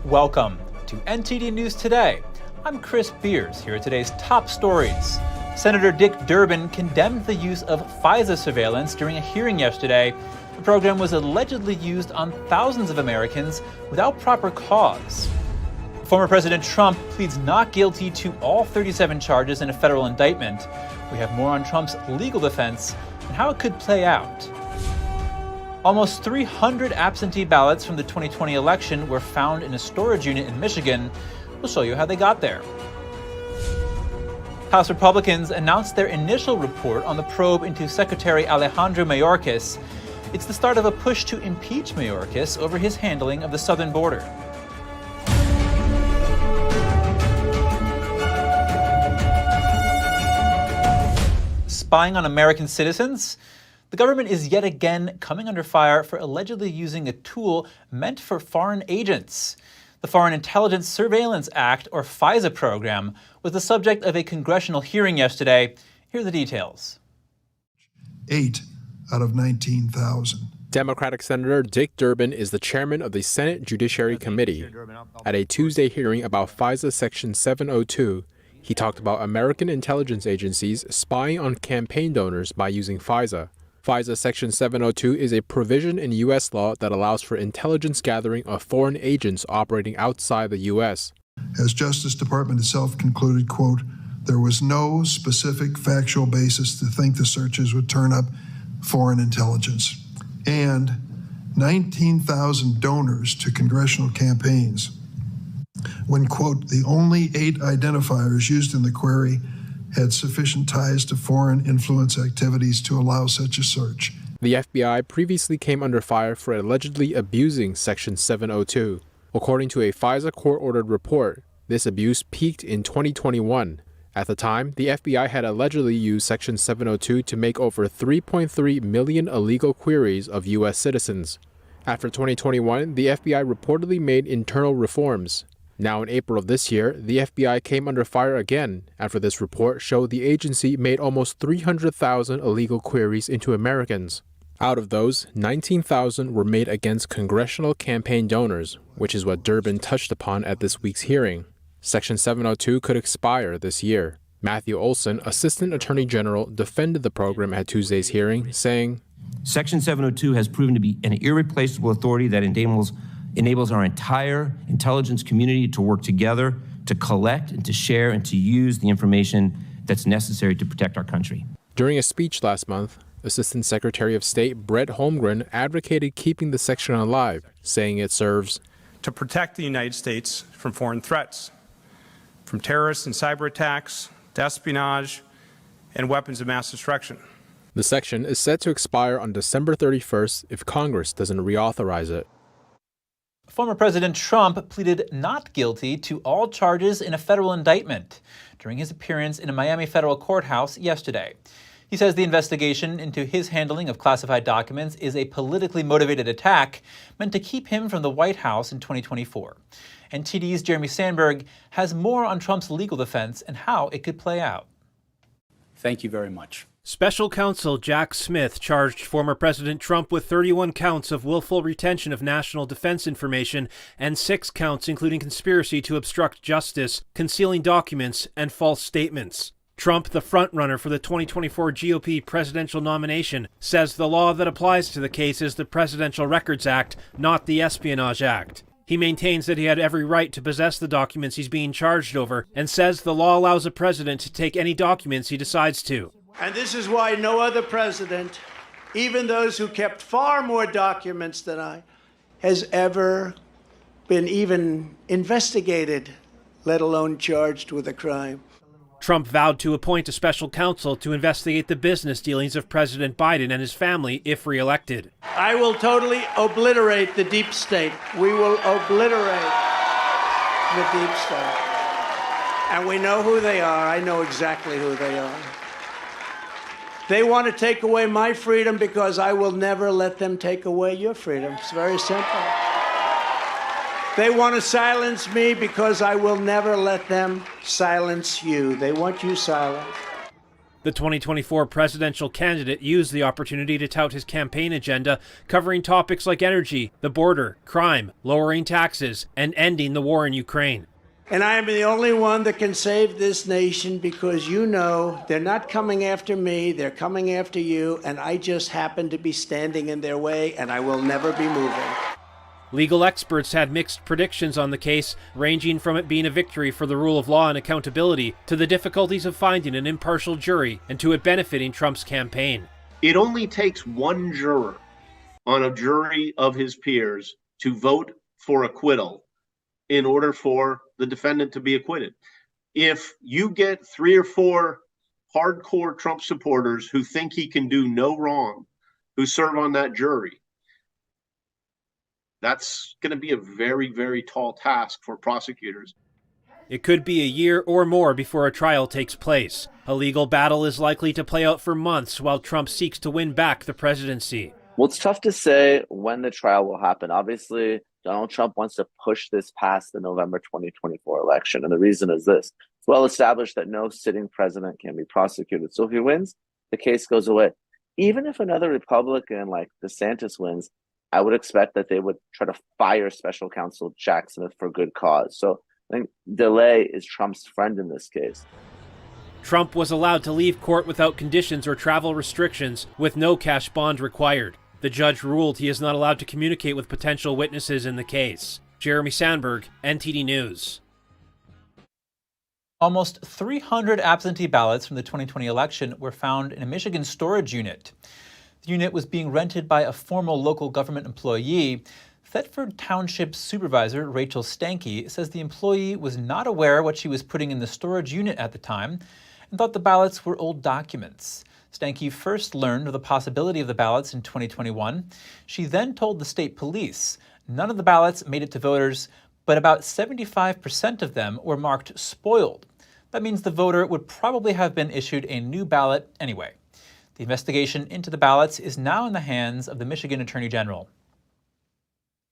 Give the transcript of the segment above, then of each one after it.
Welcome to NTD News Today. I'm Chris Beers. Here are today's top stories. Senator Dick Durbin condemned the use of FISA surveillance during a hearing yesterday. The program was allegedly used on thousands of Americans without proper cause. Former President Trump pleads not guilty to all 37 charges in a federal indictment. We have more on Trump's legal defense and how it could play out. Almost 300 absentee ballots from the 2020 election were found in a storage unit in Michigan. We'll show you how they got there. House Republicans announced their initial report on the probe into Secretary Alejandro Mayorkas. It's the start of a push to impeach Mayorkas over his handling of the southern border. Spying on American citizens? The government is yet again coming under fire for allegedly using a tool meant for foreign agents. The Foreign Intelligence Surveillance Act, or FISA program, was the subject of a congressional hearing yesterday. Here are the details. 8 out of 19,000. Democratic Senator Dick Durbin is the chairman of the Senate Judiciary Committee. At a Tuesday hearing about FISA Section 702, he talked about American intelligence agencies spying on campaign donors by using FISA. FISA Section 702 is a provision in U.S. law that allows for intelligence gathering of foreign agents operating outside the U.S. As Justice Department itself concluded, quote, there was no specific factual basis to think the searches would turn up foreign intelligence. And 19,000 donors to congressional campaigns, when, quote, the only 8 identifiers used in the query had sufficient ties to foreign influence activities to allow such a search. The FBI previously came under fire for allegedly abusing Section 702. According to a FISA court-ordered report, this abuse peaked in 2021. At the time, the FBI had allegedly used Section 702 to make over 3.3 million illegal queries of U.S. citizens. After 2021, the FBI reportedly made internal reforms. Now in April of this year, the FBI came under fire again after this report showed the agency made almost 300,000 illegal queries into Americans. Out of those, 19,000 were made against congressional campaign donors, which is what Durbin touched upon at this week's hearing. Section 702 could expire this year. Matthew Olson, Assistant Attorney General, defended the program at Tuesday's hearing, saying, Section 702 has proven to be an irreplaceable authority that enables our entire intelligence community to work together, to collect and to share and to use the information that's necessary to protect our country. During a speech last month, Assistant Secretary of State Brett Holmgren advocated keeping the section alive, saying it serves to protect the United States from foreign threats, from terrorist and cyber attacks, to espionage, and weapons of mass destruction. The section is set to expire on December 31st if Congress doesn't reauthorize it. Former President Trump pleaded not guilty to all charges in a federal indictment during his appearance in a Miami federal courthouse yesterday. He says the investigation into his handling of classified documents is a politically motivated attack meant to keep him from the White House in 2024. NTD's Jeremy Sandberg has more on Trump's legal defense and how it could play out. Thank you very much. Special counsel Jack Smith charged former President Trump with 31 counts of willful retention of national defense information and 6 counts including conspiracy to obstruct justice, concealing documents, and false statements. Trump, the frontrunner for the 2024 GOP presidential nomination, says the law that applies to the case is the Presidential Records Act, not the Espionage Act. He maintains that he had every right to possess the documents he's being charged over and says the law allows a president to take any documents he decides to. And this is why no other president, even those who kept far more documents than I, has ever been even investigated, let alone charged with a crime. Trump vowed to appoint a special counsel to investigate the business dealings of President Biden and his family if reelected. I will totally obliterate the deep state. We will obliterate the deep state. And we know who they are. I know exactly who they are. They want to take away my freedom because I will never let them take away your freedom. It's very simple. They want to silence me because I will never let them silence you. They want you silent. The 2024 presidential candidate used the opportunity to tout his campaign agenda, covering topics like energy, the border, crime, lowering taxes, and ending the war in Ukraine. And I am the only one that can save this nation because you know they're not coming after me, they're coming after you, and I just happen to be standing in their way, and I will never be moving. Legal experts had mixed predictions on the case, ranging from it being a victory for the rule of law and accountability, to the difficulties of finding an impartial jury, and to it benefiting Trump's campaign. It only takes one juror on a jury of his peers to vote for acquittal in order for the defendant to be acquitted. If you get 3 or 4 hardcore Trump supporters who think he can do no wrong, who serve on that jury, that's going to be a very, very tall task for prosecutors. It could be a year or more before a trial takes place. A legal battle is likely to play out for months while Trump seeks to win back the presidency. Well, it's tough to say when the trial will happen. Obviously, Donald Trump wants to push this past the November 2024 election. And the reason is this. It's well established that no sitting president can be prosecuted. So if he wins, the case goes away. Even if another Republican like DeSantis wins, I would expect that they would try to fire special counsel Jack Smith for good cause. So I think delay is Trump's friend in this case. Trump was allowed to leave court without conditions or travel restrictions, with no cash bond required. The judge ruled he is not allowed to communicate with potential witnesses in the case. Jeremy Sandberg, NTD News. Almost 300 absentee ballots from the 2020 election were found in a Michigan storage unit. The unit was being rented by a former local government employee. Thetford Township Supervisor Rachel Stanky says the employee was not aware what she was putting in the storage unit at the time and thought the ballots were old documents. Stanky first learned of the possibility of the ballots in 2021. She then told the state police none of the ballots made it to voters, but about 75% of them were marked spoiled. That means the voter would probably have been issued a new ballot anyway. The investigation into the ballots is now in the hands of the Michigan Attorney General.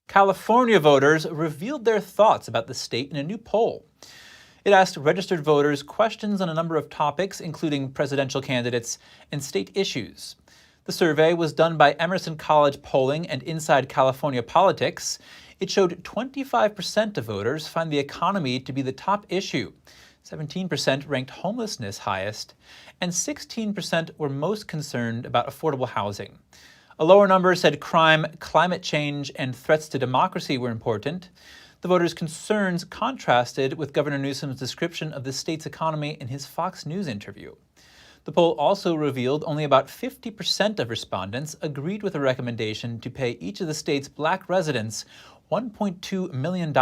California voters revealed their thoughts about the state in a new poll. It asked registered voters questions on a number of topics, including presidential candidates and state issues. The survey was done by Emerson College Polling and Inside California Politics. It showed 25% of voters find the economy to be the top issue. 17% ranked homelessness highest, and 16% were most concerned about affordable housing. A lower number said crime, climate change, and threats to democracy were important. The voters' concerns contrasted with Governor Newsom's description of the state's economy in his Fox News interview. The poll also revealed only about 50% of respondents agreed with a recommendation to pay each of the state's black residents $1.2 million.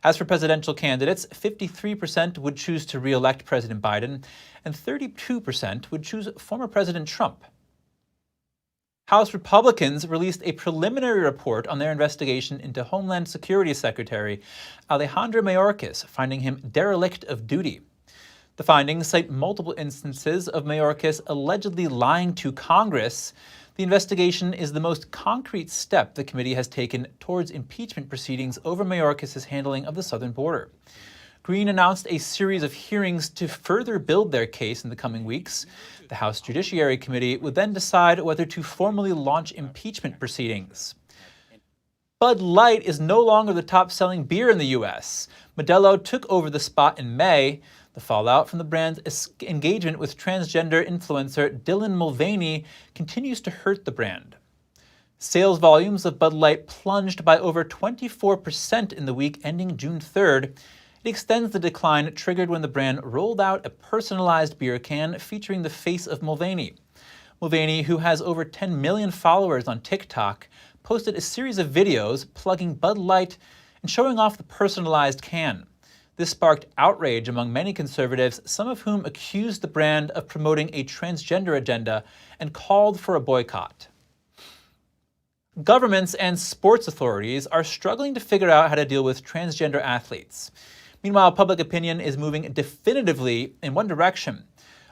As for presidential candidates, 53% would choose to re-elect President Biden, and 32% would choose former President Trump. House Republicans released a preliminary report on their investigation into Homeland Security Secretary Alejandro Mayorkas, finding him derelict of duty. The findings cite multiple instances of Mayorkas allegedly lying to Congress. The investigation is the most concrete step the committee has taken towards impeachment proceedings over Mayorkas' handling of the southern border. Green announced a series of hearings to further build their case in the coming weeks. The House Judiciary Committee would then decide whether to formally launch impeachment proceedings. Bud Light is no longer the top-selling beer in the U.S. Modelo took over the spot in May. The fallout from the brand's engagement with transgender influencer Dylan Mulvaney continues to hurt the brand. Sales volumes of Bud Light plunged by over 24% in the week ending June 3rd. It extends the decline triggered when the brand rolled out a personalized beer can featuring the face of Mulvaney. Mulvaney, who has over 10 million followers on TikTok, posted a series of videos plugging Bud Light and showing off the personalized can. This sparked outrage among many conservatives, some of whom accused the brand of promoting a transgender agenda and called for a boycott. Governments and sports authorities are struggling to figure out how to deal with transgender athletes. Meanwhile, public opinion is moving definitively in one direction.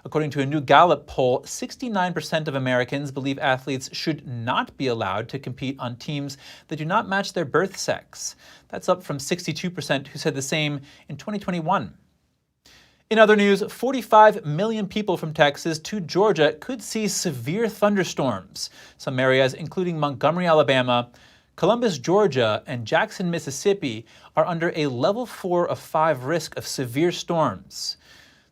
According to a new Gallup poll, 69% of Americans believe athletes should not be allowed to compete on teams that do not match their birth sex. That's up from 62% who said the same in 2021. In other news, 45 million people from Texas to Georgia could see severe thunderstorms. Some areas, including Montgomery, Alabama, Columbus, Georgia, and Jackson, Mississippi, are under a level 4 of 5 risk of severe storms.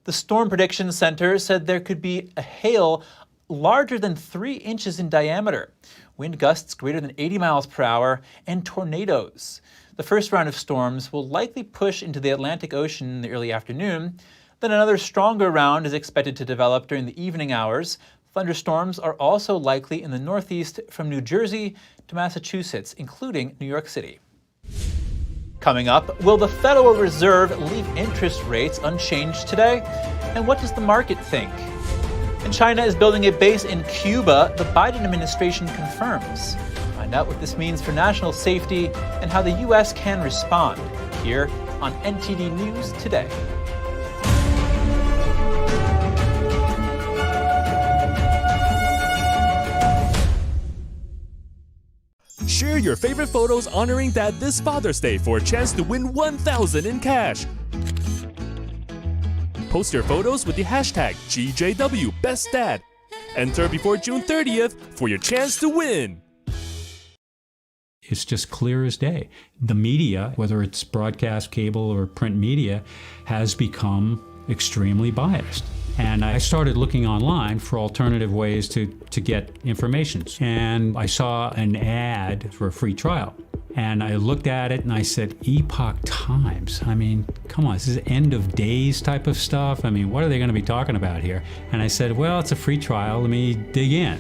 The Storm Prediction Center said there could be a hail larger than 3 inches in diameter, wind gusts greater than 80 miles per hour, and tornadoes. The first round of storms will likely push into the Atlantic Ocean in the early afternoon. Then another stronger round is expected to develop during the evening hours. Thunderstorms are also likely in the northeast from New Jersey to Massachusetts, including New York City. Coming up, will the Federal Reserve leave interest rates unchanged today? And what does the market think? And China is building a base in Cuba, the Biden administration confirms. Find out what this means for national safety and how the U.S. can respond here on NTD News Today. Share your favorite photos honoring Dad this Father's Day for a chance to win $1,000 in cash. Post your photos with the hashtag GJWBestDad. Enter before June 30th for your chance to win. It's just clear as day. The media, whether it's broadcast, cable, or print media, has become extremely biased. And I started looking online for alternative ways to get information. And I saw an ad for a free trial. And I looked at it and I said, Epoch Times. I mean, come on, this is end of days type of stuff. I mean, what are they going to be talking about here? And I said, well, it's a free trial. Let me dig in.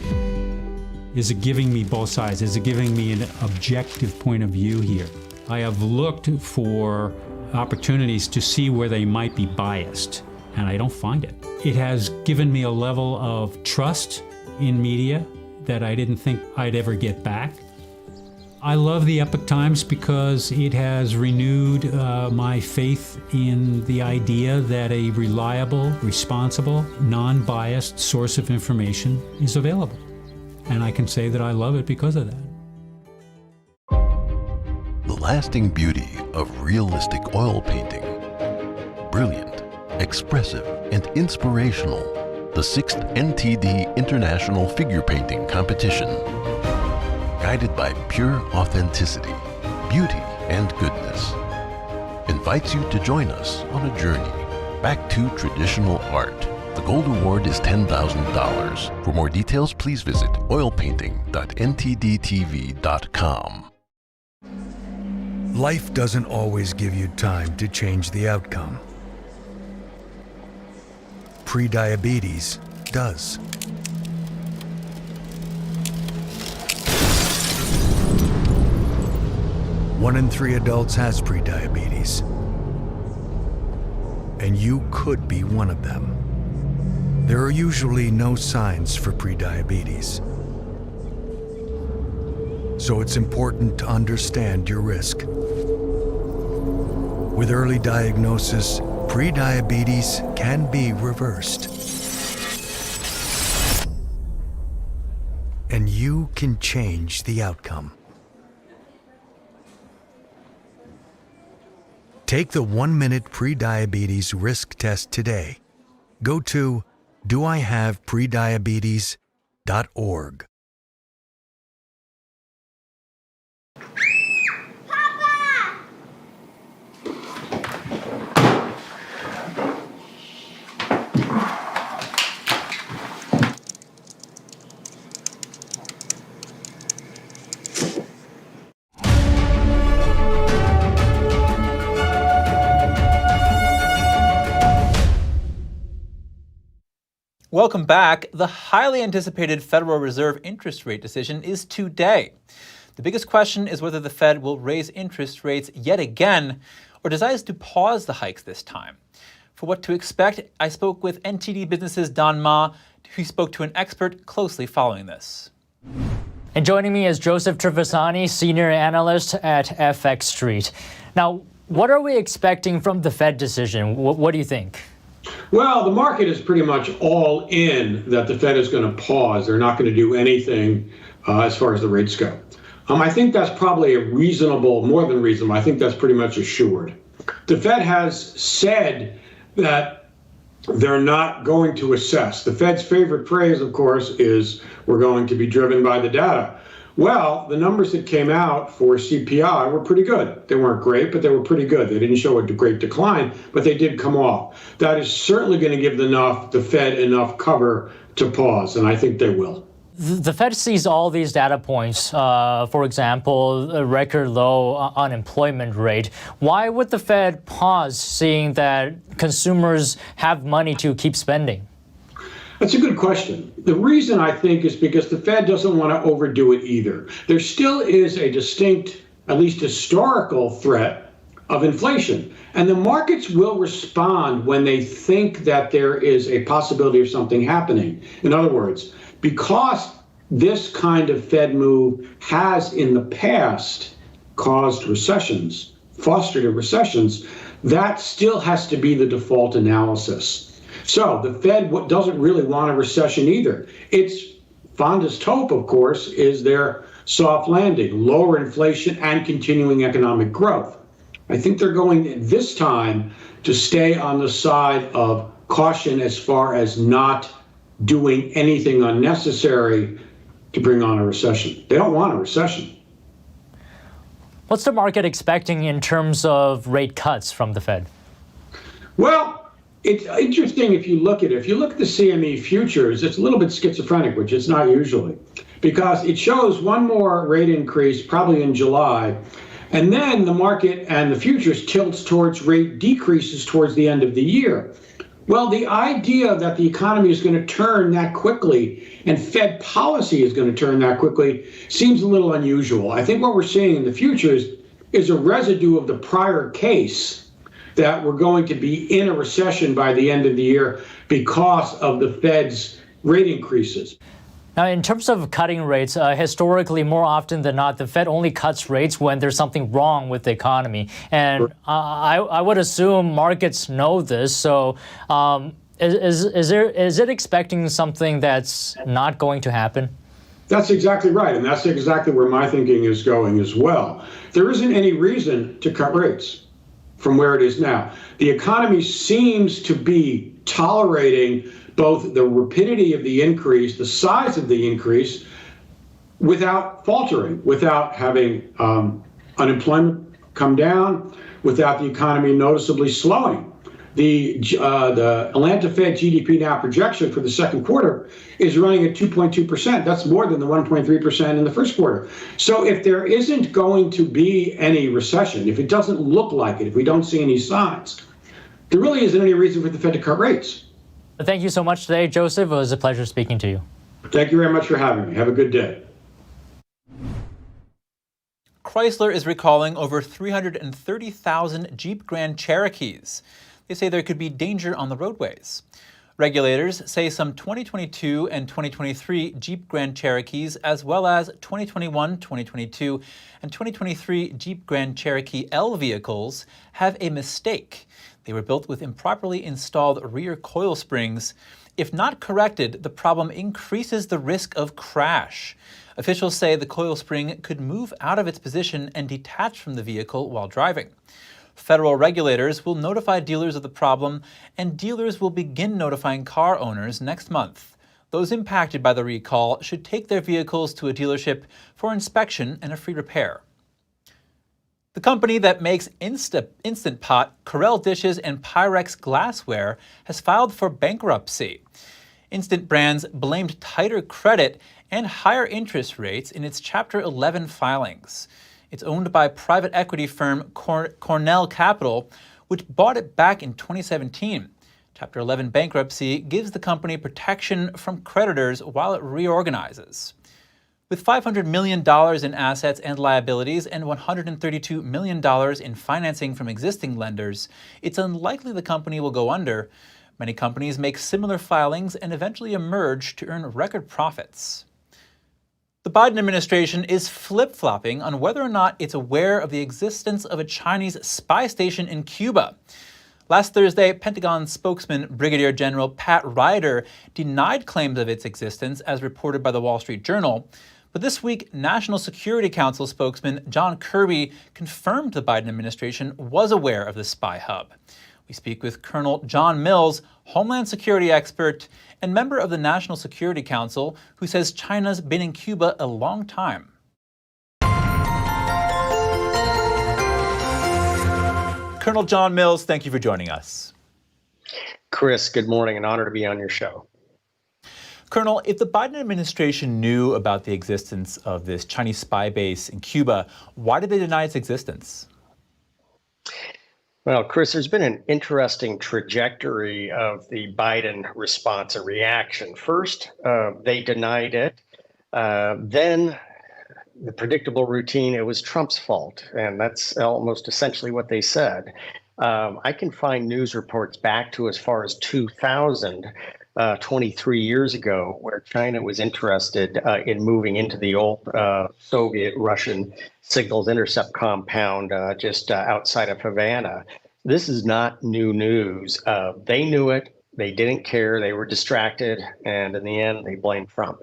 Is it giving me both sides? Is it giving me an objective point of view here? I have looked for opportunities to see where they might be biased, and I don't find it. It has given me a level of trust in media that I didn't think I'd ever get back. I love the Epoch Times because it has renewed my faith in the idea that a reliable, responsible, non-biased source of information is available. And I can say that I love it because of that. The lasting beauty of realistic oil painting. Brilliant, expressive, and inspirational. The 6th NTD International Figure Painting Competition. Guided by pure authenticity, beauty, and goodness. Invites you to join us on a journey back to traditional art. The Gold Award is $10,000. For more details, please visit oilpainting.ntdtv.com. Life doesn't always give you time to change the outcome. Prediabetes does. One in 3 adults has prediabetes, and you could be one of them. There are usually no signs for prediabetes, so it's important to understand your risk. With early diagnosis, prediabetes can be reversed, and you can change the outcome. Take the 1-minute prediabetes risk test today. Go to doihaveprediabetes.org. Welcome back. The highly anticipated Federal Reserve interest rate decision is today. The biggest question is whether the Fed will raise interest rates yet again or decides to pause the hikes this time. For what to expect, I spoke with NTD Business's Don Ma, who spoke to an expert closely following this. And joining me is Joseph Trevesani, Senior Analyst at FX Street. Now, what are we expecting from the Fed decision? What do you think? Well, the market is pretty much all in that the Fed is going to pause. They're not going to do anything as far as the rates go. I think that's probably a reasonable, more than reasonable. I think that's pretty much assured. The Fed has said that they're not going to assess. The Fed's favorite phrase, of course, is we're going to be driven by the data. Well, the numbers that came out for CPI were pretty good. They weren't great, but they were pretty good. They didn't show a great decline, but they did come off. That is certainly going to give the Fed enough cover to pause, and I think they will. The Fed sees all these data points, for example, a record low unemployment rate. Why would the Fed pause seeing that consumers have money to keep spending? That's a good question. The reason, I think, is because the Fed doesn't want to overdo it either. There still is a distinct, at least historical, threat of inflation. And the markets will respond when they think that there is a possibility of something happening. In other words, because this kind of Fed move has in the past caused recessions, fostered recessions, that still has to be the default analysis. So the Fed doesn't really want a recession either. Its fondest hope, of course, is their soft landing, lower inflation, and continuing economic growth. I think they're going this time to stay on the side of caution as far as not doing anything unnecessary to bring on a recession. They don't want a recession. What's the market expecting in terms of rate cuts from the Fed? Well, it's interesting if you look at it. If you look at the CME futures, it's a little bit schizophrenic, which it's not usually, because it shows one more rate increase probably in July, and then the market and the futures tilts towards rate decreases towards the end of the year. Well, the idea that the economy is going to turn that quickly and Fed policy is going to turn that quickly seems a little unusual. I think what we're seeing in the futures is a residue of the prior case that we're going to be in a recession by the end of the year because of the Fed's rate increases. Now, in terms of cutting rates, historically, more often than not, the Fed only cuts rates when there's something wrong with the economy. And I would assume markets know this. So is it expecting something that's not going to happen? That's exactly right. And that's exactly where my thinking is going as well. There isn't any reason to cut rates from where it is now. The economy seems to be tolerating both the rapidity of the increase, the size of the increase, without faltering, without having unemployment come down, without the economy noticeably slowing. The Atlanta Fed GDP now projection for the second quarter is running at 2.2%. That's more than the 1.3% in the first quarter. So if there isn't going to be any recession, if it doesn't look like it, if we don't see any signs, there really isn't any reason for the Fed to cut rates. Thank you so much today, Joseph. It was a pleasure speaking to you. Thank you very much for having me. Have a good day. Chrysler is recalling over 330,000 Jeep Grand Cherokees. They say there could be danger on the roadways. Regulators say some 2022 and 2023 Jeep Grand Cherokees, as well as 2021, 2022, and 2023 Jeep Grand Cherokee L vehicles have a mistake. They were built with improperly installed rear coil springs. If not corrected, the problem increases the risk of crash. Officials say the coil spring could move out of its position and detach from the vehicle while driving. Federal regulators will notify dealers of the problem, and dealers will begin notifying car owners next month. Those impacted by the recall should take their vehicles to a dealership for inspection and a free repair. The company that makes Instant Pot, Corelle dishes, and Pyrex glassware has filed for bankruptcy. Instant Brands blamed tighter credit and higher interest rates in its Chapter 11 filings. It's owned by private equity firm Cornell Capital, which bought it back in 2017. Chapter 11 bankruptcy gives the company protection from creditors while it reorganizes. With $500 million in assets and liabilities and $132 million in financing from existing lenders, it's unlikely the company will go under. Many companies make similar filings and eventually emerge to earn record profits. The Biden administration is flip-flopping on whether or not it's aware of the existence of a Chinese spy station in Cuba. Last Thursday, Pentagon spokesman Brigadier General Pat Ryder denied claims of its existence as reported by the Wall Street Journal. But this week, National Security Council spokesman John Kirby confirmed the Biden administration was aware of the spy hub. We We speak with Colonel John Mills, Homeland Security expert and member of the National Security Council, who says China's been in Cuba a long time. Colonel John Mills, thank you for joining us. Chris, good morning. An honor to be on your show. Colonel, if the Biden administration knew about the existence of this Chinese spy base in Cuba, why did they deny its existence? Well, Chris, there's been an interesting trajectory of the Biden response and reaction. First, they denied it. Then the predictable routine, it was Trump's fault. And that's almost essentially what they said. I can find news reports back to as far as 2000, 23 years ago, where China was interested in moving into the old Soviet-Russian signals intercept compound just outside of Havana. This is not new news. They knew it. They didn't care. They were distracted. And in the end, they blamed Trump.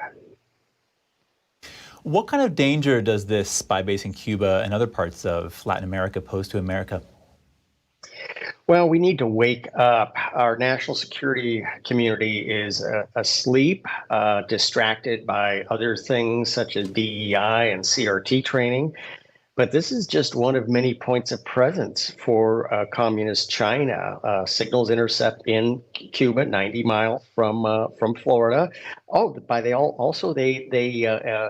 What kind of danger does this spy base in Cuba and other parts of Latin America pose to America? Well, we need to wake up. Our national security community is asleep, distracted by other things such as DEI and CRT training. But this is just one of many points of presence for communist China. Signals intercept in Cuba, 90 miles from Florida. Oh, but they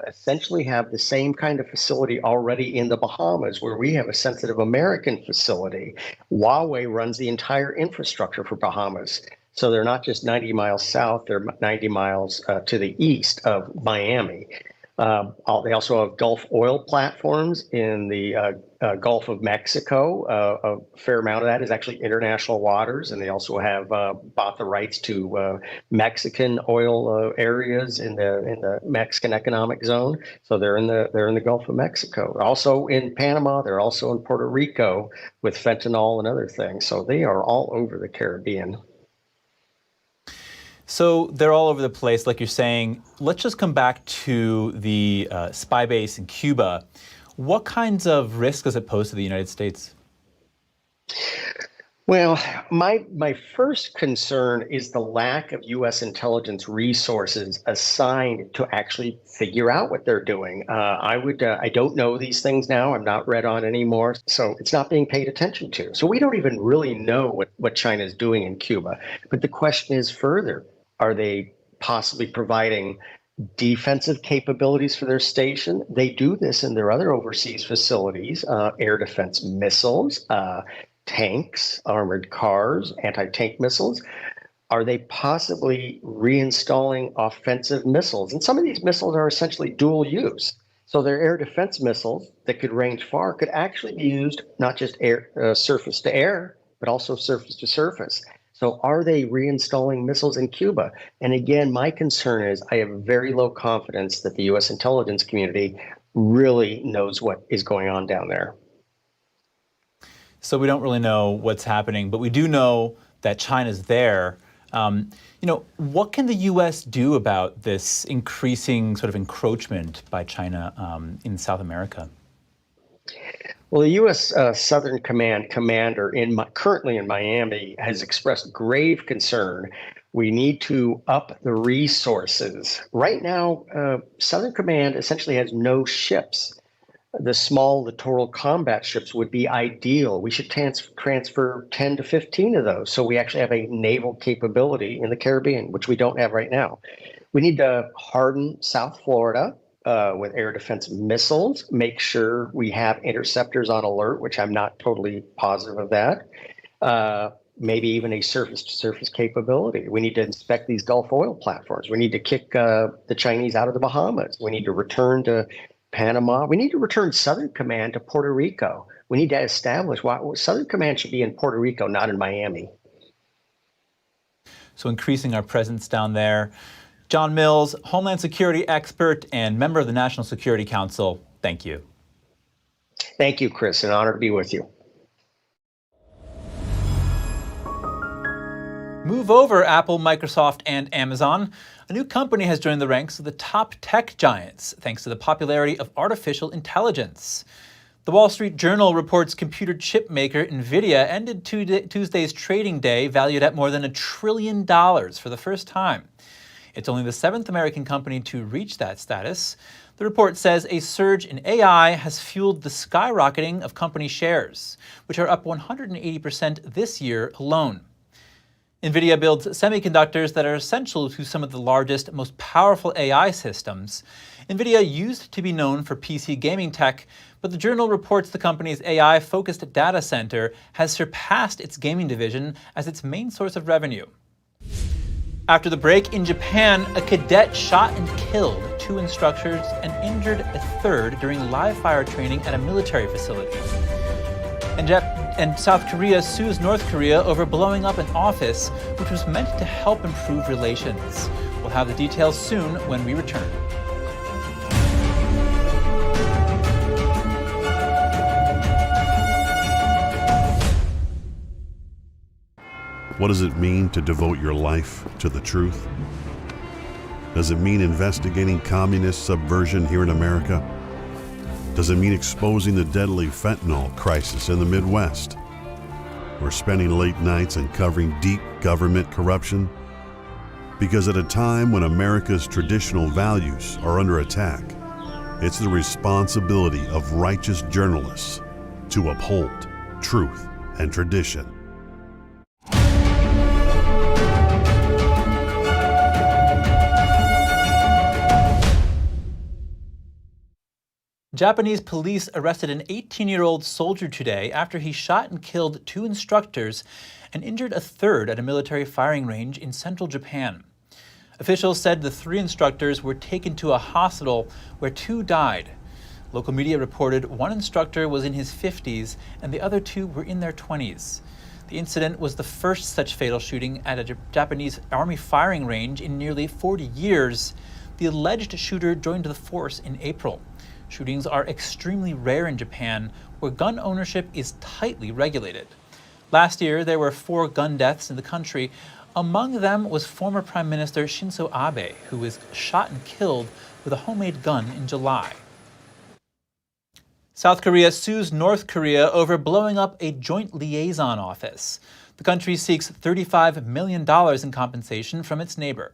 essentially have the same kind of facility already in the Bahamas, where we have a sensitive American facility. Huawei runs the entire infrastructure for Bahamas. So they're not just 90 miles south, they're 90 miles to the east of Miami. They also have Gulf oil platforms in the Gulf of Mexico. A fair amount of that is actually international waters, and they also have bought the rights to Mexican oil areas in the Mexican economic zone. So they're in the Gulf of Mexico. Also in Panama, they're also in Puerto Rico with fentanyl and other things. So they are all over the Caribbean. So they're all over the place, like you're saying. Let's just come back to the spy base in Cuba. What kinds of risks does it pose to the United States? Well, my first concern is the lack of U.S. intelligence resources assigned to actually figure out what they're doing. I don't know these things now. I'm not read on anymore, so it's not being paid attention to. So we don't even really know what China is doing in Cuba. But the question is further. Are they possibly providing defensive capabilities for their station? They do this in their other overseas facilities, air defense missiles, tanks, armored cars, anti-tank missiles. Are they possibly reinstalling offensive missiles? And some of these missiles are essentially dual use. So their air defense missiles that could range far could actually be used not just surface to air, but also surface to surface. So are they reinstalling missiles in Cuba? And again, my concern is I have very low confidence that the U.S. intelligence community really knows what is going on down there. So we don't really know what's happening, but we do know that China's there. What can the U.S. do about this increasing sort of encroachment by China in South America? Well, the U.S. Southern Command commander currently in Miami has expressed grave concern. We need to up the resources. Right now, Southern Command essentially has no ships. The small littoral combat ships would be ideal. We should transfer 10 to 15 of those so we actually have a naval capability in the Caribbean, which we don't have right now. We need to harden South Florida with air defense missiles, make sure we have interceptors on alert, which I'm not totally positive of that. Maybe even a surface-to-surface capability. We need to inspect these Gulf oil platforms. We need to kick the Chinese out of the Bahamas. We need to return to Panama. We need to return Southern Command to Puerto Rico. We need to establish why Southern Command should be in Puerto Rico, not in Miami. So increasing our presence down there. John Mills, Homeland Security expert and member of the National Security Council, thank you. Thank you, Chris. An honor to be with you. Move over, Apple, Microsoft, and Amazon. A new company has joined the ranks of the top tech giants thanks to the popularity of artificial intelligence. The Wall Street Journal reports computer chip maker Nvidia ended Tuesday's trading day valued at more than $1 trillion for the first time. It's only the 7th American company to reach that status. The report says a surge in AI has fueled the skyrocketing of company shares, which are up 180% this year alone. Nvidia builds semiconductors that are essential to some of the largest, most powerful AI systems. Nvidia used to be known for PC gaming tech, but the journal reports the company's AI-focused data center has surpassed its gaming division as its main source of revenue. After the break, in Japan, a cadet shot and killed 2 instructors and injured a 3rd during live fire training at a military facility. And South Korea sues North Korea over blowing up an office which was meant to help improve relations. We'll have the details soon when we return. What does it mean to devote your life to the truth? Does it mean investigating communist subversion here in America? Does it mean exposing the deadly fentanyl crisis in the Midwest? Or spending late nights and covering deep government corruption? Because at a time when America's traditional values are under attack, it's the responsibility of righteous journalists to uphold truth and tradition. Japanese police arrested an 18-year-old soldier today after he shot and killed 2 instructors and injured a 3rd at a military firing range in central Japan. Officials said the 3 instructors were taken to a hospital where 2 died. Local media reported 1 instructor was in his 50s and the other 2 were in their 20s. The incident was the first such fatal shooting at a Japanese army firing range in nearly 40 years. The alleged shooter joined the force in April. Shootings are extremely rare in Japan, where gun ownership is tightly regulated. Last year, there were 4 gun deaths in the country. Among them was former Prime Minister Shinzo Abe, who was shot and killed with a homemade gun in July. South Korea sues North Korea over blowing up a joint liaison office. The country seeks $35 million in compensation from its neighbor.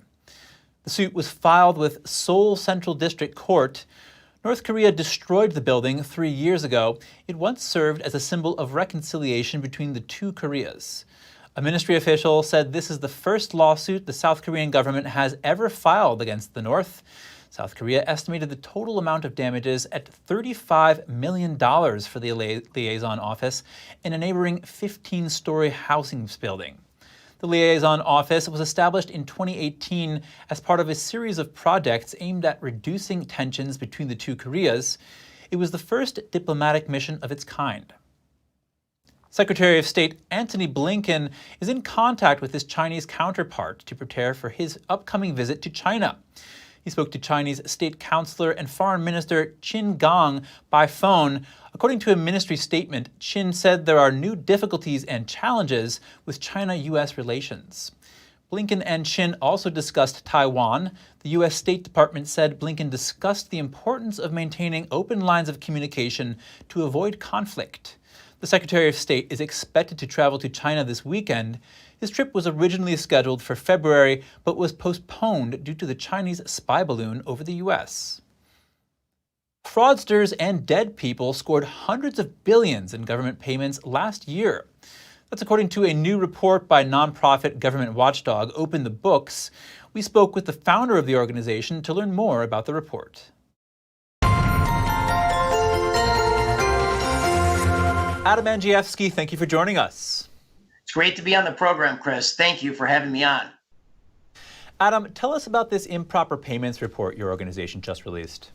The suit was filed with Seoul Central District Court. North Korea destroyed the building 3 years ago. It once served as a symbol of reconciliation between the 2 Koreas. A ministry official said this is the first lawsuit the South Korean government has ever filed against the North. South Korea estimated the total amount of damages at $35 million for the liaison office in a neighboring 15-story housing building. The liaison office was established in 2018 as part of a series of projects aimed at reducing tensions between the 2 Koreas. It was the first diplomatic mission of its kind. Secretary of State Antony Blinken is in contact with his Chinese counterpart to prepare for his upcoming visit to China. He spoke to Chinese State Councilor and Foreign Minister Qin Gang by phone. According to a ministry statement, Qin said there are new difficulties and challenges with China-U.S. relations. Blinken and Qin also discussed Taiwan. The U.S. State Department said Blinken discussed the importance of maintaining open lines of communication to avoid conflict. The Secretary of State is expected to travel to China this weekend. His trip was originally scheduled for February, but was postponed due to the Chinese spy balloon over the U.S. Fraudsters and dead people scored hundreds of billions in government payments last year. That's according to a new report by nonprofit government watchdog Open the Books. We spoke with the founder of the organization to learn more about the report. Adam Andrzejewski, thank you for joining us. It's great to be on the program, Chris. Thank you for having me on. Adam, tell us about this improper payments report your organization just released.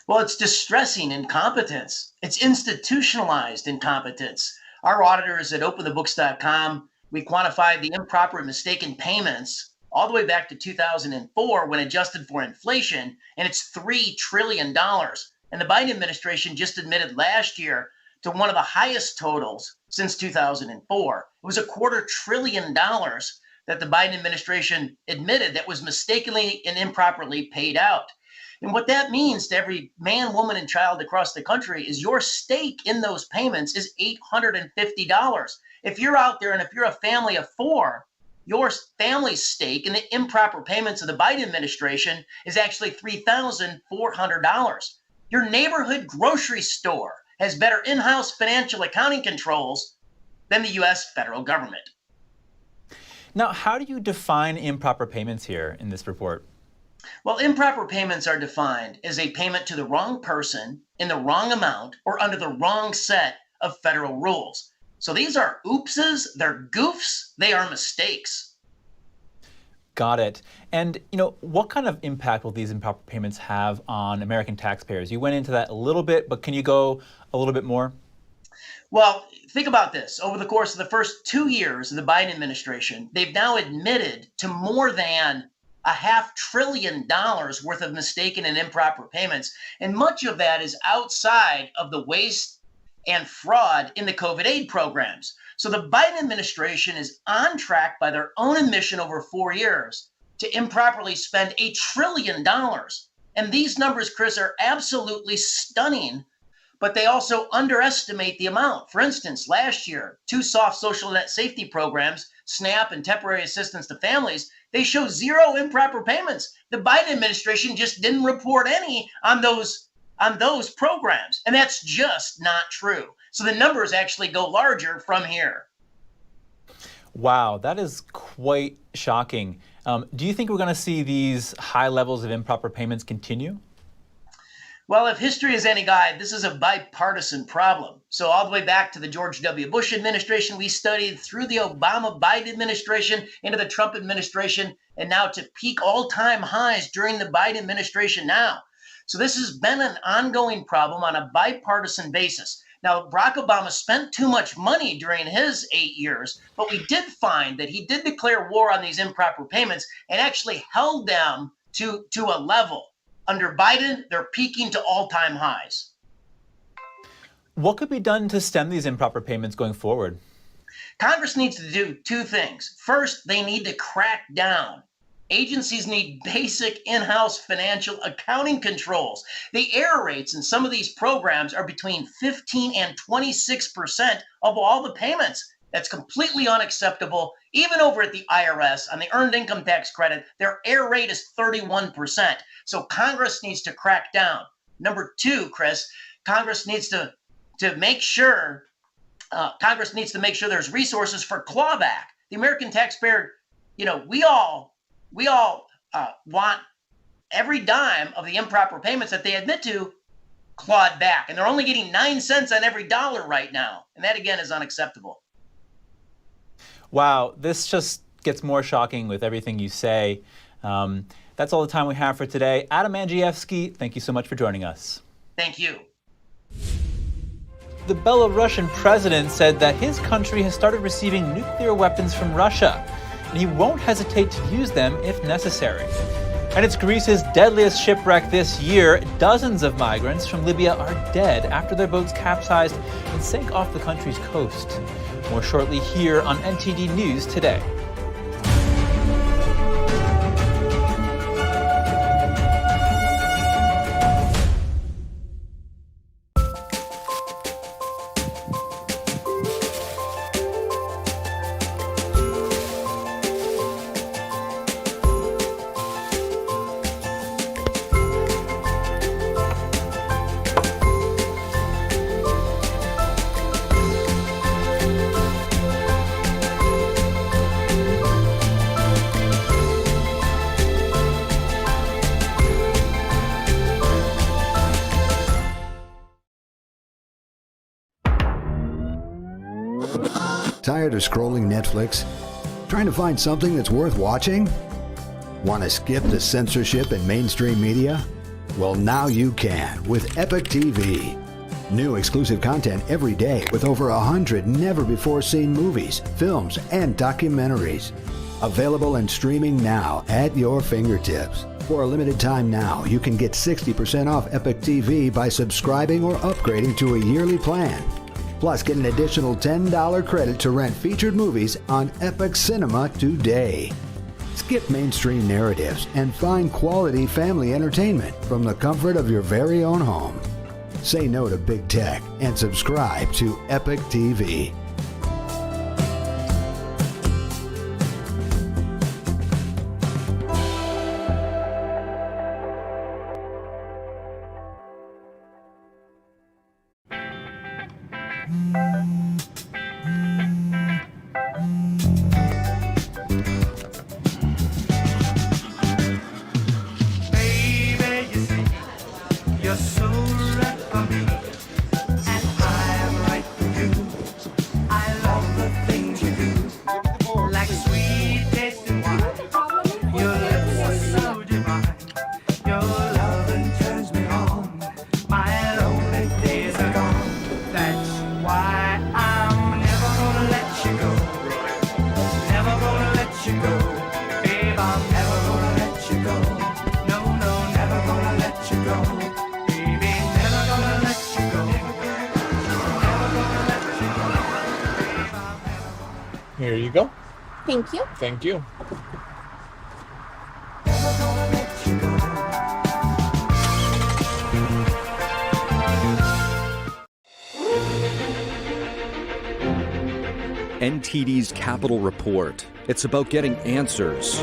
Well, it's distressing incompetence. It's institutionalized incompetence. Our auditors at openthebooks.com, we quantified the improper and mistaken payments all the way back to 2004 when adjusted for inflation, and it's $3 trillion. And the Biden administration just admitted last year to one of the highest totals since 2004. It was $250 billion that the Biden administration admitted that was mistakenly and improperly paid out. And what that means to every man, woman, and child across the country is your stake in those payments is $850. If you're out there and if you're a family of 4, your family's stake in the improper payments of the Biden administration is actually $3,400. Your neighborhood grocery store has better in-house financial accounting controls than the U.S. federal government. Now, how do you define improper payments here in this report? Well, improper payments are defined as a payment to the wrong person in the wrong amount or under the wrong set of federal rules. So these are oopses, they're goofs, they are mistakes. Got it. And, what kind of impact will these improper payments have on American taxpayers? You went into that a little bit, but can you go a little bit more? Well, think about this. Over the course of the first 2 years of the Biden administration, they've now admitted to more than $500 billion worth of mistaken and improper payments. And much of that is outside of the waste and fraud in the COVID aid programs. So the Biden administration is on track by their own admission over 4 years to improperly spend $1 trillion. And these numbers, Chris, are absolutely stunning, but they also underestimate the amount. For instance, last year, 2 soft social net safety programs, SNAP and temporary assistance to families, they show 0 improper payments. The Biden administration just didn't report any on those programs. And that's just not true. So the numbers actually go larger from here. Wow, that is quite shocking. Do you think we're going to see these high levels of improper payments continue? Well, if history is any guide, this is a bipartisan problem. So all the way back to the George W. Bush administration, we studied through the Obama-Biden administration, into the Trump administration, and now to peak all-time highs during the Biden administration now. So this has been an ongoing problem on a bipartisan basis. Now, Barack Obama spent too much money during his 8 years, but we did find that he did declare war on these improper payments and actually held them to a level. Under Biden, they're peaking to all-time highs. What could be done to stem these improper payments going forward? Congress needs to do 2 things. First, they need to crack down. Agencies need basic in-house financial accounting controls. The error rates in some of these programs are between 15 and 26% of all the payments. That's completely unacceptable. Even over at the IRS on the earned income tax credit, their error rate is 31%. So Congress needs to crack down. Number 2, Chris, Congress needs to make sure there's resources for clawback. The American taxpayer, we all want every dime of the improper payments that they admit to clawed back. And they're only getting 9 cents on every dollar right now. And that, again, is unacceptable. Wow, this just gets more shocking with everything you say. That's all the time we have for today. Adam Andrzejewski, thank you so much for joining us. Thank you. The Belarusian president said that his country has started receiving nuclear weapons from Russia, and he won't hesitate to use them if necessary. And it's Greece's deadliest shipwreck this year. Dozens of migrants from Libya are dead after their boats capsized and sank off the country's coast. More shortly here on NTD News Today. Tired of scrolling Netflix? Trying to find something that's worth watching? Want to skip the censorship in mainstream media? Well, now you can with Epic TV. New exclusive content every day with over 100 never-before-seen movies, films, and documentaries. Available and streaming now at your fingertips. For a limited time now, you can get 60% off Epic TV by subscribing or upgrading to a yearly plan. Plus, get an additional $10 credit to rent featured movies on Epic Cinema today. Skip mainstream narratives and find quality family entertainment from the comfort of your very own home. Say no to big tech and subscribe to Epic TV. Here you go. Thank you. Thank you. NTD's Capital Report. It's about getting answers,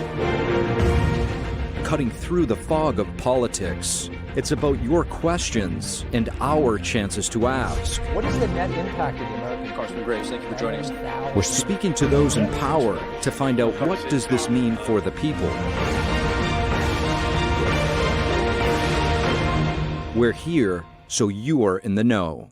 cutting through the fog of politics. It's about your questions and our chances to ask. What is the net impact of the American Congressman Graves? Thank you for joining us. We're speaking to those in power to find out what does this mean for the people. We're here so you are in the know.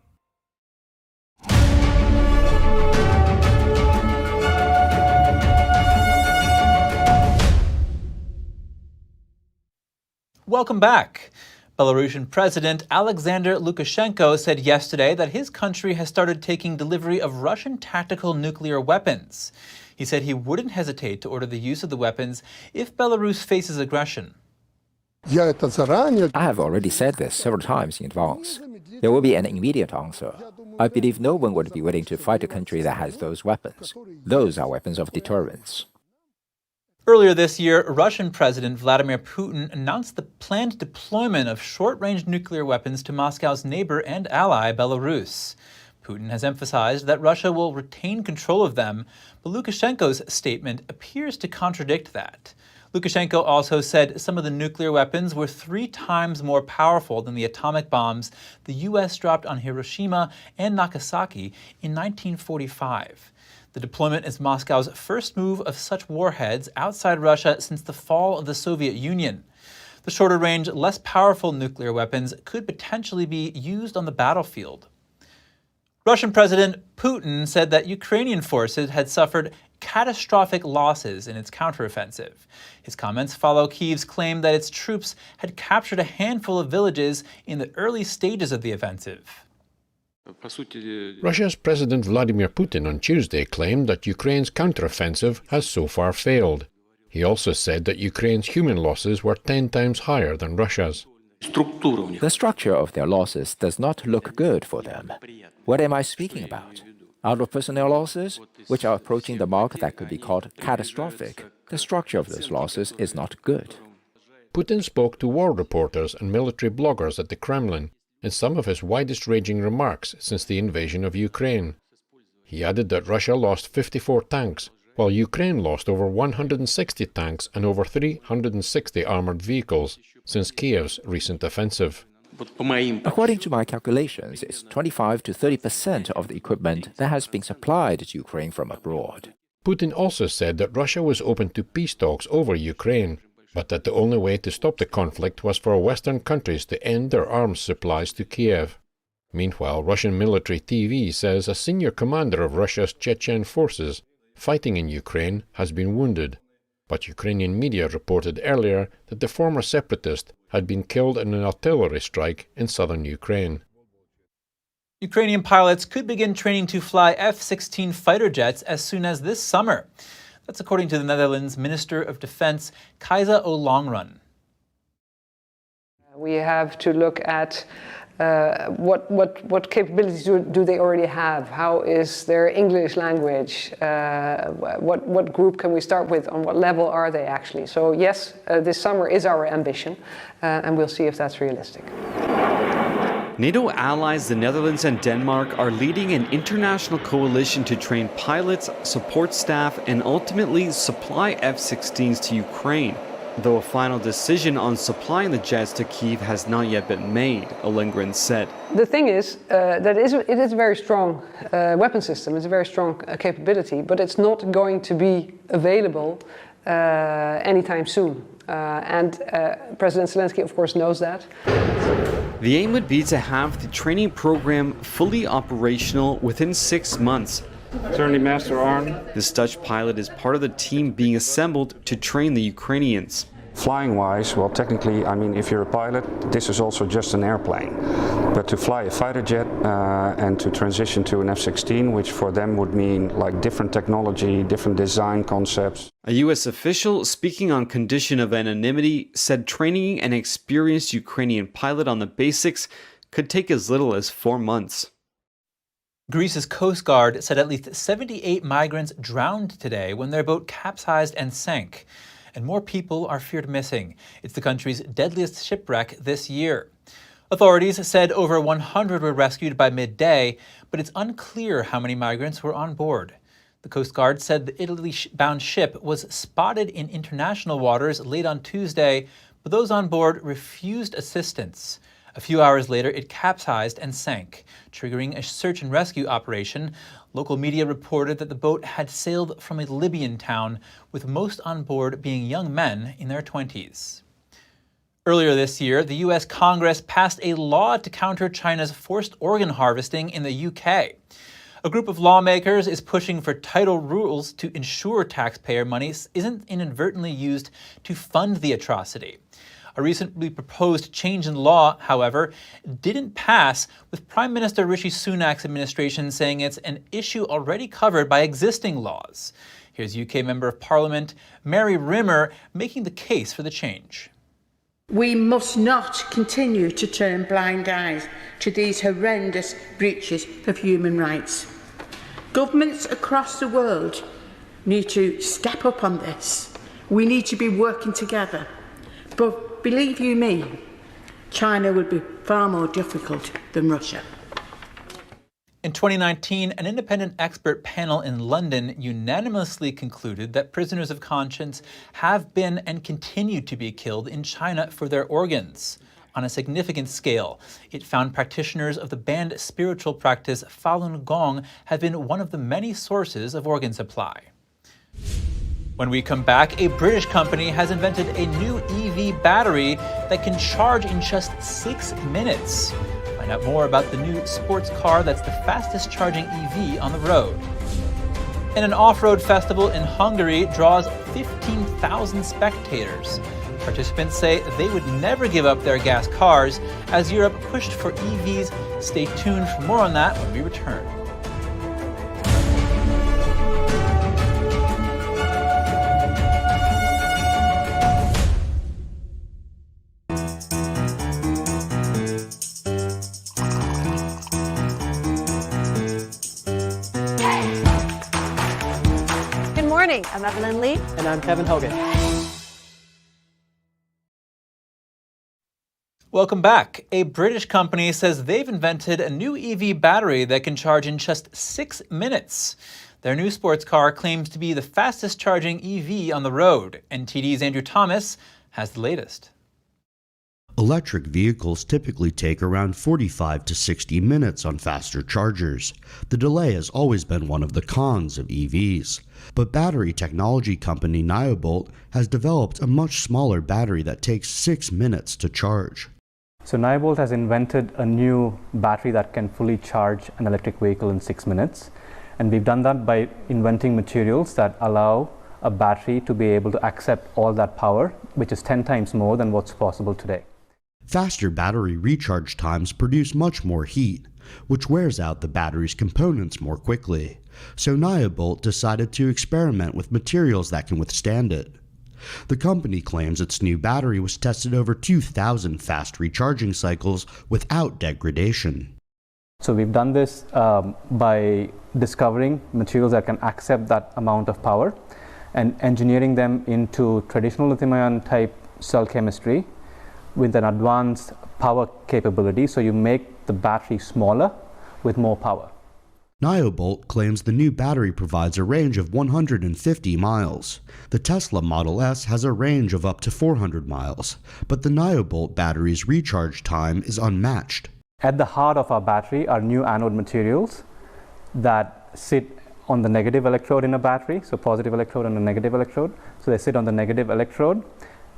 Welcome back. Belarusian President Alexander Lukashenko said yesterday that his country has started taking delivery of Russian tactical nuclear weapons. He said he wouldn't hesitate to order the use of the weapons if Belarus faces aggression. I have already said this several times in advance. There will be an immediate answer. I believe no one would be willing to fight a country that has those weapons. Those are weapons of deterrence. Earlier this year, Russian President Vladimir Putin announced the planned deployment of short-range nuclear weapons to Moscow's neighbor and ally, Belarus. Putin has emphasized that Russia will retain control of them, but Lukashenko's statement appears to contradict that. Lukashenko also said some of the nuclear weapons were 3 times more powerful than the atomic bombs the U.S. dropped on Hiroshima and Nagasaki in 1945. The deployment is Moscow's first move of such warheads outside Russia since the fall of the Soviet Union. The shorter-range, less powerful nuclear weapons could potentially be used on the battlefield. Russian President Putin said that Ukrainian forces had suffered catastrophic losses in its counteroffensive. His comments follow Kyiv's claim that its troops had captured a handful of villages in the early stages of the offensive. Russia's President Vladimir Putin on Tuesday claimed that Ukraine's counteroffensive has so far failed. He also said that Ukraine's human losses were 10 times higher than Russia's. The structure of their losses does not look good for them. What am I speaking about? Out of personnel losses, which are approaching the mark that could be called catastrophic, the structure of those losses is not good. Putin spoke to war reporters and military bloggers at the Kremlin in some of his widest-ranging remarks since the invasion of Ukraine. He added that Russia lost 54 tanks, while Ukraine lost over 160 tanks and over 360 armored vehicles since Kiev's recent offensive. According to my calculations, it's 25 to 30% of the equipment that has been supplied to Ukraine from abroad. Putin also said that Russia was open to peace talks over Ukraine, but that the only way to stop the conflict was for Western countries to end their arms supplies to Kiev. Meanwhile, Russian military TV says a senior commander of Russia's Chechen forces fighting in Ukraine has been wounded. But Ukrainian media reported earlier that the former separatist had been killed in an artillery strike in southern Ukraine. Ukrainian pilots could begin training to fly F-16 fighter jets as soon as this summer. That's according to the Netherlands Minister of Defense, Kajsa Ollongren. We have to look at What capabilities do they already have? How is their English language? What group can we start with? On what level are they actually? So yes, this summer is our ambition, and we'll see if that's realistic. NATO allies the Netherlands and Denmark are leading an international coalition to train pilots, support staff, and ultimately supply F-16s to Ukraine. Though a final decision on supplying the jets to Kyiv has not yet been made, Lindgren said. The thing is that it is a very strong weapon system. It's a very strong capability, but it's not going to be available anytime soon. And President Zelensky, of course, knows that. The aim would be to have the training program fully operational within 6 months. Certainly, Master Arn. This Dutch pilot is part of the team being assembled to train the Ukrainians. Flying-wise, well, technically, I mean, if you're a pilot, this is also just an airplane. But to fly a fighter jet and to transition to an F-16, which for them would mean like different technology, different design concepts. A U.S. official, speaking on condition of anonymity, said training an experienced Ukrainian pilot on the basics could take as little as 4 months. Greece's Coast Guard said at least 78 migrants drowned today when their boat capsized and sank. And more people are feared missing. It's the country's deadliest shipwreck this year. Authorities said over 100 were rescued by midday, but it's unclear how many migrants were on board. The Coast Guard said the Italy-bound ship was spotted in international waters late on Tuesday, but those on board refused assistance. A few hours later, it capsized and sank, triggering a search and rescue operation. Local media reported that the boat had sailed from a Libyan town, with most on board being young men in their 20s. Earlier this year, the U.S. Congress passed a law to counter China's forced organ harvesting in the UK. A group of lawmakers is pushing for tighter rules to ensure taxpayer money isn't inadvertently used to fund the atrocity. A recently proposed change in law, however, didn't pass, with Prime Minister Rishi Sunak's administration saying it's an issue already covered by existing laws. Here's UK Member of Parliament Mary Rimmer making the case for the change. We must not continue to turn blind eyes to these horrendous breaches of human rights. Governments across the world need to step up on this. We need to be working together. But believe you me, China would be far more difficult than Russia. In 2019, an independent expert panel in London unanimously concluded that prisoners of conscience have been and continue to be killed in China for their organs. On a significant scale, it found practitioners of the banned spiritual practice Falun Gong have been one of the many sources of organ supply. When we come back, a British company has invented a new EV battery that can charge in just 6 minutes. Find out more about the new sports car that's the fastest charging EV on the road. And an off-road festival in Hungary draws 15,000 spectators. Participants say they would never give up their gas cars as Europe pushed for EVs. Stay tuned for more on that when we return. I'm Evelyn Lee. And I'm Kevin Hogan. Welcome back. A British company says they've invented a new EV battery that can charge in just 6 minutes. Their new sports car claims to be the fastest charging EV on the road. NTD's Andrew Thomas has the latest. Electric vehicles typically take around 45 to 60 minutes on faster chargers. The delay has always been one of the cons of EVs. But battery technology company Nyobolt has developed a much smaller battery that takes 6 minutes to charge. So Nyobolt has invented a new battery that can fully charge an electric vehicle in 6 minutes. And we've done that by inventing materials that allow a battery to be able to accept all that power, which is 10 times more than what's possible today. Faster battery recharge times produce much more heat, which wears out the battery's components more quickly. So Nyobolt decided to experiment with materials that can withstand it. The company claims its new battery was tested over 2,000 fast recharging cycles without degradation. So we've done this by discovering materials that can accept that amount of power and engineering them into traditional lithium-ion type cell chemistry with an advanced power capability. So you make the battery smaller with more power. Nyobolt claims the new battery provides a range of 150 miles. The Tesla Model S has a range of up to 400 miles, but the Nyobolt battery's recharge time is unmatched. At the heart of our battery are new anode materials that sit on the negative electrode in a battery, so positive electrode and a negative electrode. So they sit on the negative electrode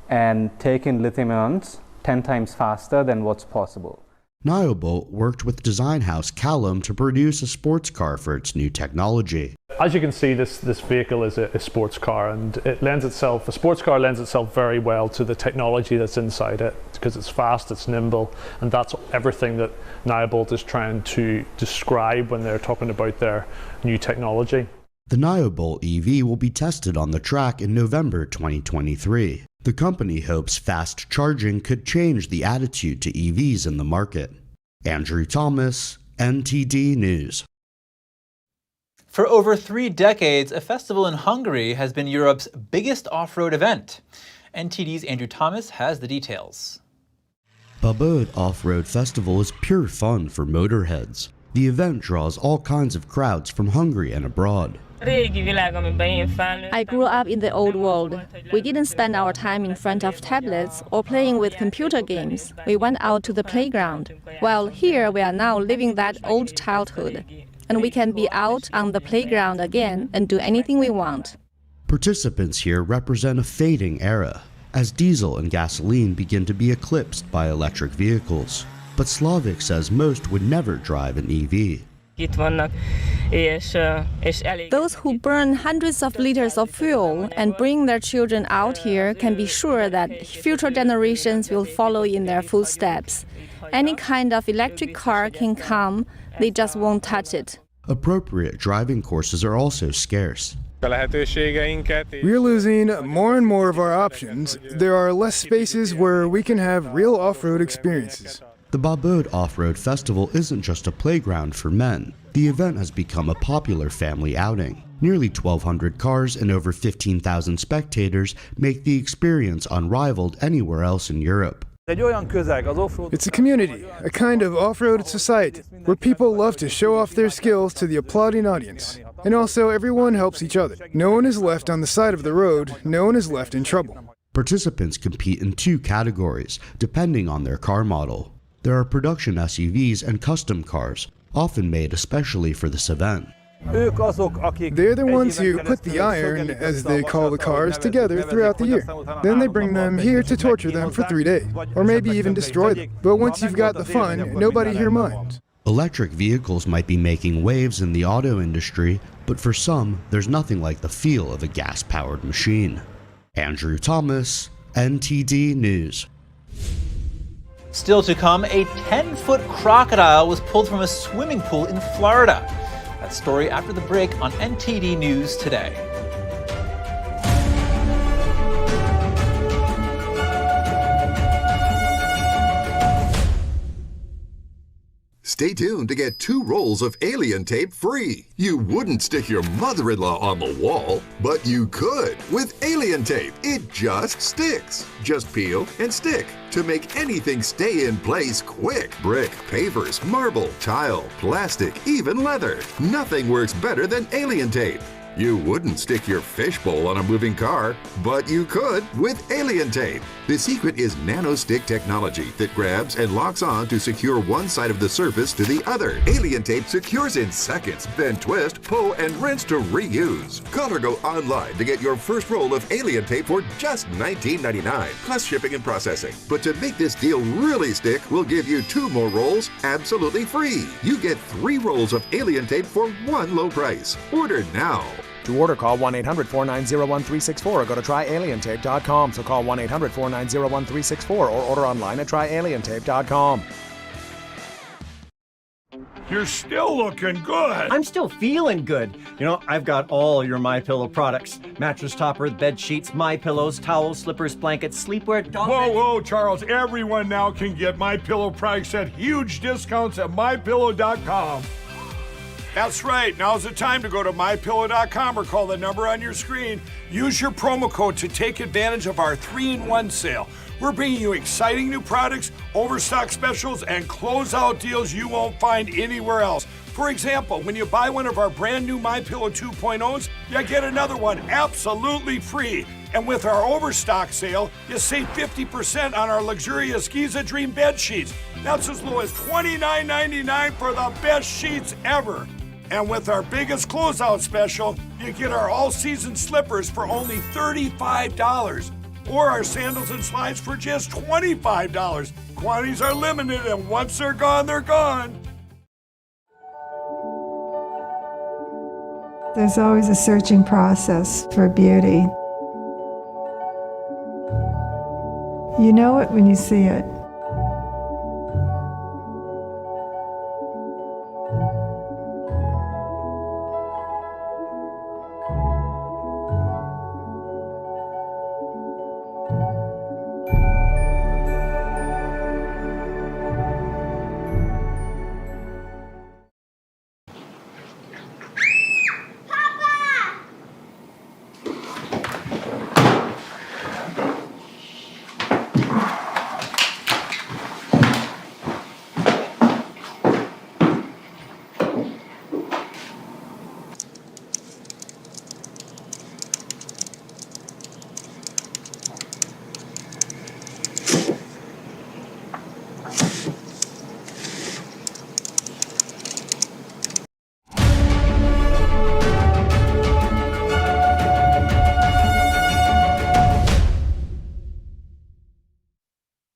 and take in lithium ions 10 times faster than what's possible. Nyobolt worked with design house Calif to produce a sports car for its new technology. As you can see, this vehicle is a sports car, and a sports car lends itself very well to the technology that's inside it, because it's fast, it's nimble, and that's everything that Nyobolt is trying to describe when they're talking about their new technology. The Nyobolt EV will be tested on the track in November 2023. The company hopes fast charging could change the attitude to EVs in the market. Andrew Thomas, NTD News. For over 3 decades, a festival in Hungary has been Europe's biggest off-road event. NTD's Andrew Thomas has the details. Ballots Off-Road Festival is pure fun for motorheads. The event draws all kinds of crowds from Hungary and abroad. I grew up in the old world. We didn't spend our time in front of tablets or playing with computer games. We went out to the playground. Well, here we are now living that old childhood. And we can be out on the playground again and do anything we want. Participants here represent a fading era, as diesel and gasoline begin to be eclipsed by electric vehicles. But Slavik says most would never drive an EV. Those who burn hundreds of liters of fuel and bring their children out here can be sure that future generations will follow in their footsteps. Any kind of electric car can come, they just won't touch it. Appropriate driving courses are also scarce. We're losing more and more of our options. There are less spaces where we can have real off-road experiences. The Ballots Off-Road Festival isn't just a playground for men. The event has become a popular family outing. Nearly 1,200 cars and over 15,000 spectators make the experience unrivaled anywhere else in Europe. It's a community, a kind of off-road society, where people love to show off their skills to the applauding audience. And also, everyone helps each other. No one is left on the side of the road, no one is left in trouble. Participants compete in 2 categories, depending on their car model. There are production SUVs and custom cars, often made especially for this event. They're the ones who put the iron, as they call the cars, together throughout the year. Then they bring them here to torture them for 3 days, or maybe even destroy them. But once you've got the fun, nobody here minds. Electric vehicles might be making waves in the auto industry, but for some, there's nothing like the feel of a gas-powered machine. Andrew Thomas, NTD News. Still to come, a 10-foot crocodile was pulled from a swimming pool in Florida. That story after the break on NTD News Today. Stay tuned to get 2 rolls of alien tape free. You wouldn't stick your mother-in-law on the wall, but you could with alien tape. It just sticks. Just peel and stick to make anything stay in place quick. Brick, pavers, marble, tile, plastic, even leather. Nothing works better than alien tape. You wouldn't stick your fishbowl on a moving car, but you could with alien tape. The secret is nano-stick technology that grabs and locks on to secure one side of the surface to the other. Alien tape secures in seconds, then twist, pull, and rinse to reuse. Call or go online to get your first roll of alien tape for just $19.99, plus shipping and processing. But to make this deal really stick, we'll give you 2 more rolls absolutely free. You get 3 rolls of alien tape for one low price. Order now. To order, call 1-800-490-1364 or go to tryalientape.com. So call 1-800-490-1364 or order online at tryalientape.com. You're still looking good. I'm still feeling good. You know, I've got all your MyPillow products. Mattress topper, bed sheets, MyPillows, towels, slippers, blankets, sleepwear, dog beds. Whoa, Charles. Everyone now can get MyPillow products at huge discounts at MyPillow.com. That's right. Now's the time to go to MyPillow.com or call the number on your screen. Use your promo code to take advantage of our 3-in-1 sale. We're bringing you exciting new products, overstock specials, and closeout deals you won't find anywhere else. For example, when you buy one of our brand new MyPillow 2.0s, you get another one absolutely free. And with our overstock sale, you save 50% on our luxurious Giza Dream bed sheets. That's as low as $29.99 for the best sheets ever. And with our biggest closeout special, you get our all-season slippers for only $35. Or our sandals and slides for just $25. Quantities are limited, and once they're gone, they're gone. There's always a searching process for beauty. You know it when you see it.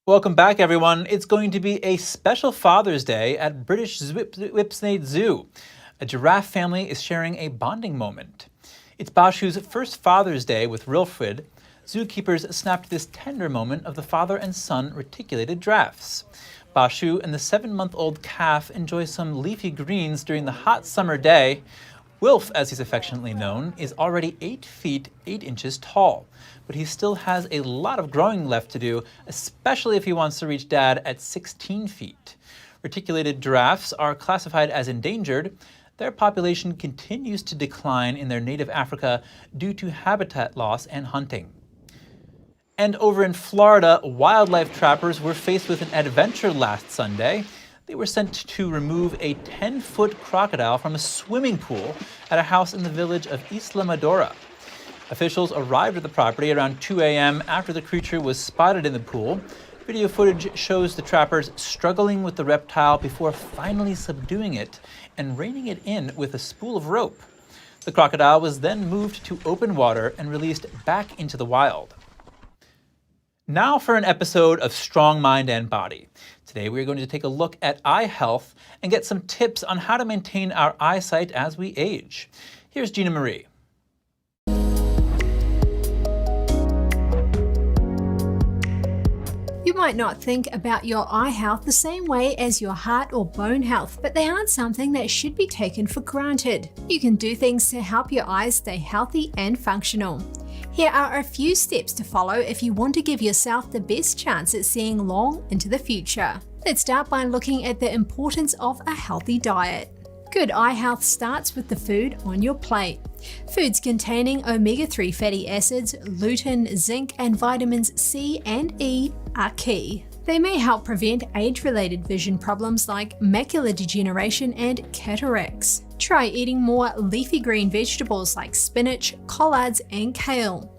Welcome back, everyone. It's going to be a special Father's Day at British Whipsnade Zoo. A giraffe family is sharing a bonding moment. It's Bashu's first Father's Day with Wilfred. Zookeepers snapped this tender moment of the father and son reticulated giraffes. Bashu and the 7-month-old calf enjoy some leafy greens during the hot summer day. Wilf, as he's affectionately known, is already 8 feet 8 inches tall, but he still has a lot of growing left to do, especially if he wants to reach Dad at 16 feet. Reticulated giraffes are classified as endangered. Their population continues to decline in their native Africa due to habitat loss and hunting. And over in Florida, wildlife trappers were faced with an adventure last Sunday. They were sent to remove a 10-foot crocodile from a swimming pool at a house in the village of Isla Madora. Officials arrived at the property around 2 a.m. after the creature was spotted in the pool. Video footage shows the trappers struggling with the reptile before finally subduing it and reining it in with a spool of rope. The crocodile was then moved to open water and released back into the wild. Now for an episode of Strong Mind and Body. Today we're going to take a look at eye health and get some tips on how to maintain our eyesight as we age. Here's Gina Marie. You might not think about your eye health the same way as your heart or bone health, but they aren't something that should be taken for granted. You can do things to help your eyes stay healthy and functional. Here are a few steps to follow if you want to give yourself the best chance at seeing long into the future. Let's start by looking at the importance of a healthy diet. Good eye health starts with the food on your plate. Foods containing omega-3 fatty acids, lutein, zinc, and vitamins C and E are key. They may help prevent age-related vision problems like macular degeneration and cataracts. Try eating more leafy green vegetables like spinach, collards, and kale.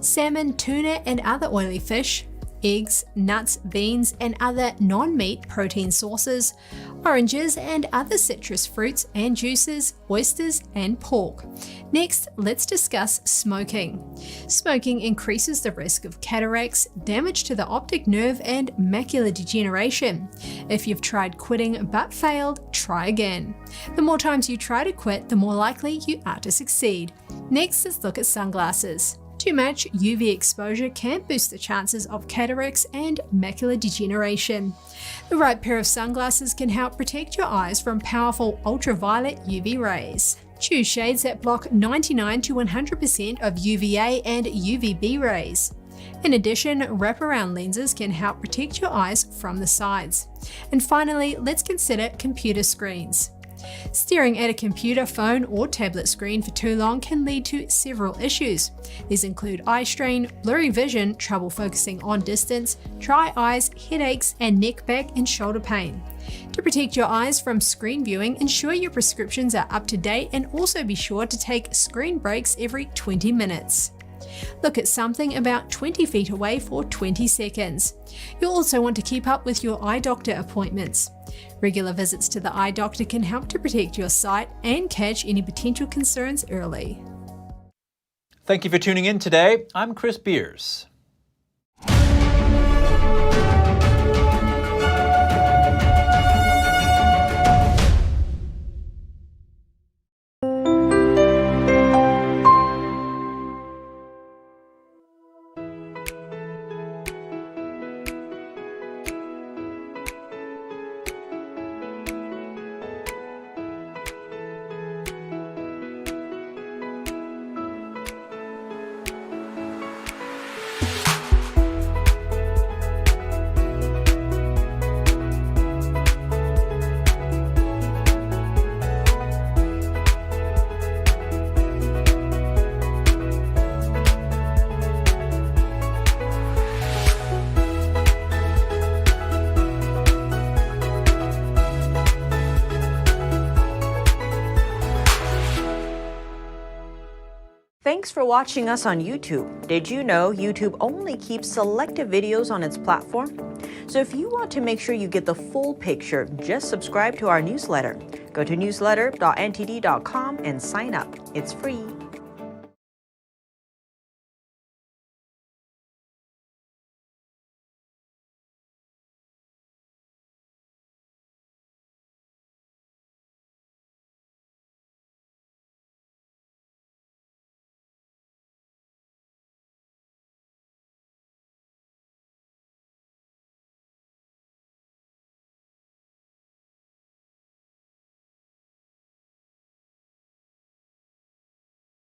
Salmon, tuna, and other oily fish, eggs, nuts, beans, and other non-meat protein sources, oranges and other citrus fruits and juices, oysters, and pork. Next, let's discuss smoking. Smoking increases the risk of cataracts, damage to the optic nerve, and macular degeneration. If you've tried quitting but failed, try again. The more times you try to quit, the more likely you are to succeed. Next, let's look at sunglasses. Too much UV exposure can boost the chances of cataracts and macular degeneration. The right pair of sunglasses can help protect your eyes from powerful ultraviolet UV rays. Choose shades that block 99 to 100% of UVA and UVB rays. In addition, wraparound lenses can help protect your eyes from the sides. And finally, let's consider computer screens. Staring at a computer, phone, or tablet screen for too long can lead to several issues. These include eye strain, blurry vision, trouble focusing on distance, dry eyes, headaches, and neck, back, and shoulder pain. To protect your eyes from screen viewing, ensure your prescriptions are up to date and also be sure to take screen breaks every 20 minutes. Look at something about 20 feet away for 20 seconds. You'll also want to keep up with your eye doctor appointments. Regular visits to the eye doctor can help to protect your sight and catch any potential concerns early. Thank you for tuning in today. I'm Chris Beers. Thanks for watching us on YouTube. Did you know YouTube only keeps selective videos on its platform? So if you want to make sure you get the full picture, just subscribe to our newsletter. Go to newsletter.ntd.com and sign up. It's free.